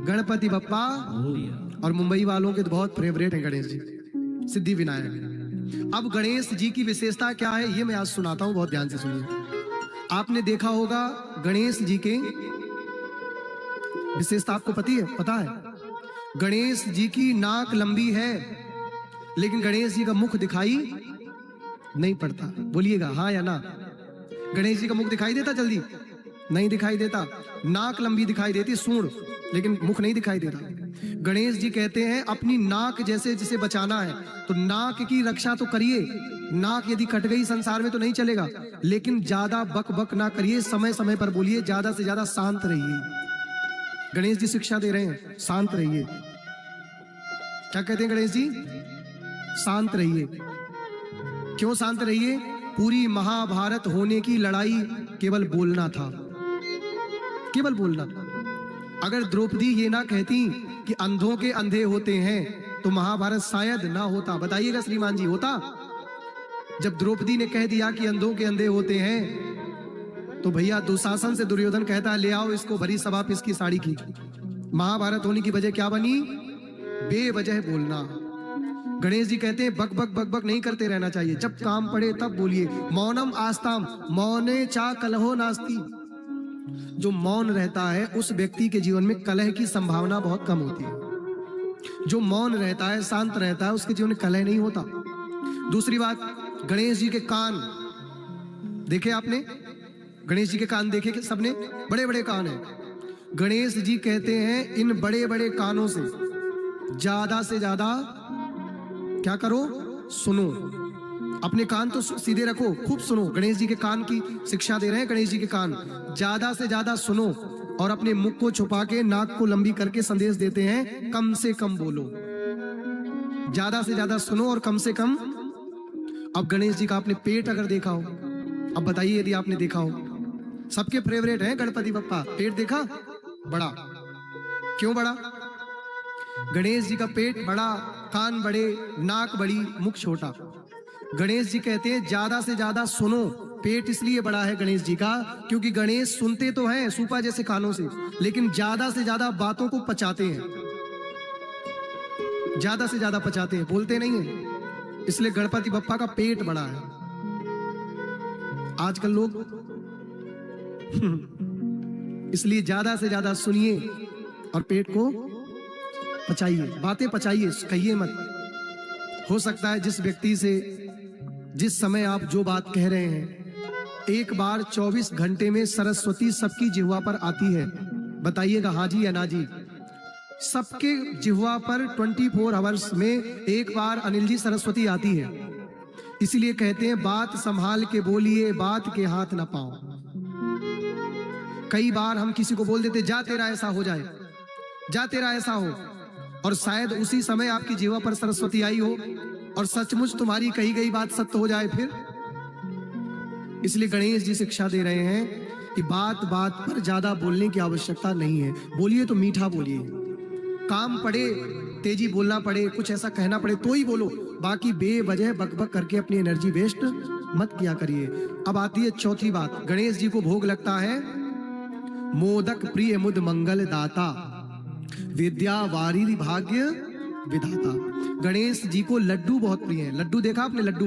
गणपति बप्पा। और मुंबई वालों के तो बहुत फेवरेट है गणेश जी, सिद्धि विनायक। अब गणेश जी की विशेषता क्या है ये मैं आज सुनाता हूं, बहुत ध्यान से सुनिए। आपने देखा होगा गणेश जी के विशेषता आपको पता है? गणेश जी की नाक लंबी है, लेकिन गणेश जी का मुख दिखाई नहीं पड़ता। बोलिएगा हाँ या ना। गणेश जी का मुख दिखाई देता? जल्दी नहीं दिखाई देता। नाक लंबी दिखाई देती, सूंड, लेकिन मुख नहीं दिखाई देता। गणेश जी कहते हैं अपनी नाक जैसे जिसे बचाना है तो नाक की रक्षा तो करिए। नाक यदि कट गई संसार में तो नहीं चलेगा, लेकिन ज्यादा बक बक ना करिए, समय समय पर बोलिए, ज्यादा से ज्यादा शांत रहिए। गणेश जी शिक्षा दे रहे हैं, शांत रहिए। क्या कहते हैं गणेश जी? शांत रहिए। क्यों शांत रहिए? पूरी महाभारत होने की लड़ाई केवल बोलना था, केवल बोलना। अगर द्रौपदी ये ना कहती कि अंधों के अंधे होते हैं तो महाभारत शायद ना होता। बताइएगा श्रीमान जी, होता? जब द्रौपदी ने कह दिया कि अंधों के अंधे होते हैं तो भैया दुशासन से दुर्योधन कहता है ले आओ इसको, भरी सभा पे इसकी साड़ी खींच। महाभारत होने की वजह क्या बनी? बेवजह बोलना। गणेश जी कहते हैं बक बक बक बक नहीं करते रहना चाहिए, जब काम पड़े तब बोलिए। मौनम आस्ताम मौने चा कलहो नास्ति। जो मौन रहता है उस व्यक्ति के जीवन में कलह की संभावना बहुत कम होती है। जो मौन रहता है, शांत रहता है, उसके जीवन में कलह नहीं होता। दूसरी बात, गणेश जी के कान देखे आपने? गणेश जी के कान देखे कि सबने? बड़े बड़े कान हैं। गणेश जी कहते हैं इन बड़े बड़े कानों से ज्यादा क्या करो? सुनो। अपने कान तो सीधे रखो, खूब सुनो। गणेश जी के कान की शिक्षा दे रहे हैं। गणेश जी के कान ज्यादा से ज्यादा सुनो और अपने मुख को छुपा के नाक को लंबी करके संदेश देते हैं कम से कम बोलो। ज्यादा से ज्यादा सुनो और कम से कम। अब गणेश जी का आपने पेट अगर देखा हो, अब बताइए यदि आपने देखा हो, सबके फेवरेट है गणपति बप्पा। पेट देखा? बड़ा। क्यों बड़ा? गणेश जी का पेट बड़ा, कान बड़े, नाक बड़ी, मुख छोटा। गणेश जी कहते हैं ज्यादा से ज्यादा सुनो। पेट इसलिए बड़ा है गणेश जी का क्योंकि गणेश सुनते तो हैं सूपा जैसे कानों से, लेकिन ज्यादा से ज्यादा बातों को पचाते हैं, ज्यादा से ज्यादा पचाते हैं, बोलते नहीं है। इसलिए गणपति बप्पा का पेट बड़ा है। आजकल लोग इसलिए ज्यादा से ज्यादा सुनिए और पेट को पचाइए, बातें पचाइए, कहिए मत। हो सकता है जिस व्यक्ति से जिस समय आप जो बात कह रहे हैं, एक बार 24 घंटे में सरस्वती सबकी जिह्वा पर आती है। बताइएगा हाँ जी या ना जी? सबके जिह्वा पर 24 आवर्स में एक बार अनिल जी सरस्वती आती है। इसीलिए कहते हैं बात संभाल के बोलिए, बात के हाथ ना पाओ। कई बार हम किसी को बोल देते जा तेरा ऐसा हो जाए, जा तेरा ऐसा हो, और शायद उसी समय आपकी जिह्वा पर सरस्वती आई हो और सचमुच तुम्हारी कही गई बात सत्य हो जाए फिर। इसलिए गणेश जी शिक्षा दे रहे हैं कि बात बात पर ज्यादा बोलने की आवश्यकता नहीं है। बोलिए तो मीठा बोलिए, काम पड़े, तेजी बोलना पड़े, कुछ ऐसा कहना पड़े तो ही बोलो, बाकी बेवजह बकबक करके अपनी एनर्जी वेस्ट मत किया करिए। अब आती है चौथी बात। गणेश जी को भोग लगता है मोदक प्रिय मुद मंगल दाता, विद्या वारिधि भाग्य विधाता। गणेश जी को लड्डू बहुत प्रिय है। लड्डू देखा आपने? लड्डू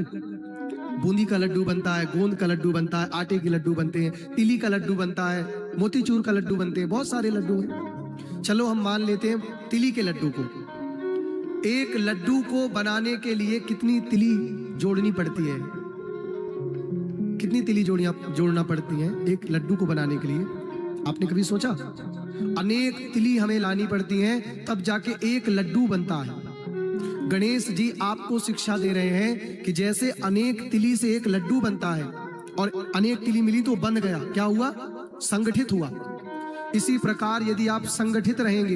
बूंदी का लड्डू बनता है, गोंद का लड्डू बनता है, आटे के लड्डू बनते हैं, तिली का लड्डू बनता है, मोतीचूर का लड्डू बनते हैं, बहुत सारे लड्डू हैं। चलो हम मान लेते हैं तिली के लड्डू को। एक लड्डू को बनाने के लिए कितनी तिली जोड़नी पड़ती है? कितनी तिली जोड़ना पड़ती है एक लड्डू को बनाने के लिए? आपने कभी सोचा? अनेक तिली हमें लानी पड़ती हैं, तब जाके एक लड्डू बनता है। गणेश जी आपको शिक्षा दे रहे हैं कि जैसे अनेक तिली से एक लड्डू बनता है और अनेक तिली मिली तो बन गया, क्या हुआ? संगठित हुआ। इसी प्रकार यदि आप संगठित रहेंगे,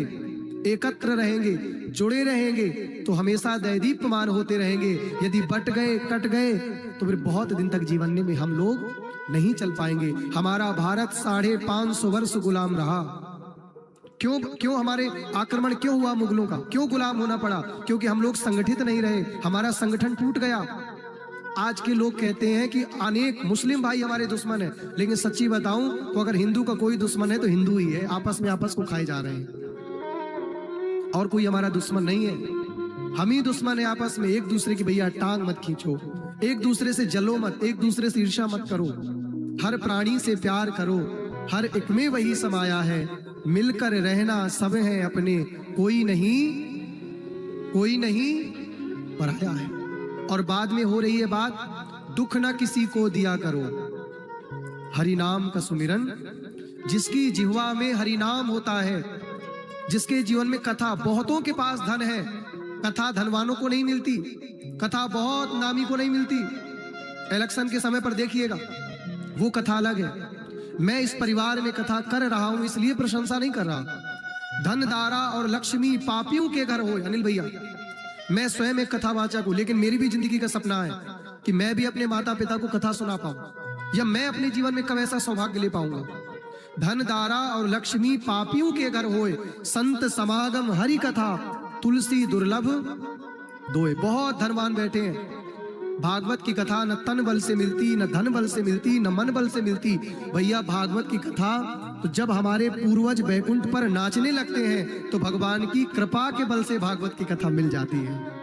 एकत्र रहेंगे, जुड़े रहेंगे तो हमेशा दैदीप्यमान होते रहेंगे। यदि बट गए, कट गए तो फिर बहुत दिन तक जीवन में हम लोग नहीं चल पाएंगे। हमारा भारत 550 वर्ष गुलाम रहा। क्यों हमारे आक्रमण क्यों हुआ मुगलों का? क्यों गुलाम होना पड़ा? क्योंकि हम लोग संगठित नहीं रहे, हमारा संगठन टूट गया। आज के लोग कहते हैं कि अनेक मुस्लिम भाई हमारे दुश्मन है, लेकिन सच्ची बताऊं तो अगर हिंदू का कोई दुश्मन है तो हिंदू ही है। आपस को खाए जा रहे हैं। और कोई हमारा दुश्मन नहीं है। हम ही दुश्मन है आपस में, एक दूसरे की भैया टांग मत खींचो, एक दूसरे से जलो मत, एक दूसरे से ईर्ष्या मत करो, हर प्राणी से प्यार करो, हर एक में वही समाया है, मिलकर रहना सब है अपने, कोई नहीं पराया है। और बाद में हो रही है बात, दुख ना किसी को दिया करो, हरि नाम का सुमिरन, जिसकी जिह्वा में हरि नाम होता है, जिसके जीवन में कथा, बहुतों के पास धन है, कथा धनवानों को नहीं मिलती, कथा बहुत नामी को नहीं मिलती। इलेक्शन के समय पर देखिएगा, वो कथा अलग है। मैं इस परिवार में कथा कर रहा हूं, इसलिए प्रशंसा नहीं कर रहा। धन दारा और लक्ष्मी पापियों के घर हो। अनिल भैया, मैं स्वयं एक कथावाचक हूं, लेकिन मेरी भी जिंदगी का सपना है कि मैं भी अपने माता पिता को कथा सुना पाऊं, या मैं अपने जीवन में कब ऐसा सौभाग्य ले पाऊंगा। धन दारा और लक्ष्मी पापियों के घर होए, संत समागम हरि कथा, तुलसी दुर्लभ दोए। बहुत धनवान बैठे हैं, भागवत की कथा न तन बल से मिलती, न धन बल से मिलती, न मन बल से मिलती। भैया भागवत की कथा तो जब हमारे पूर्वज बैकुंठ पर नाचने लगते हैं तो भगवान की कृपा के बल से भागवत की कथा मिल जाती है।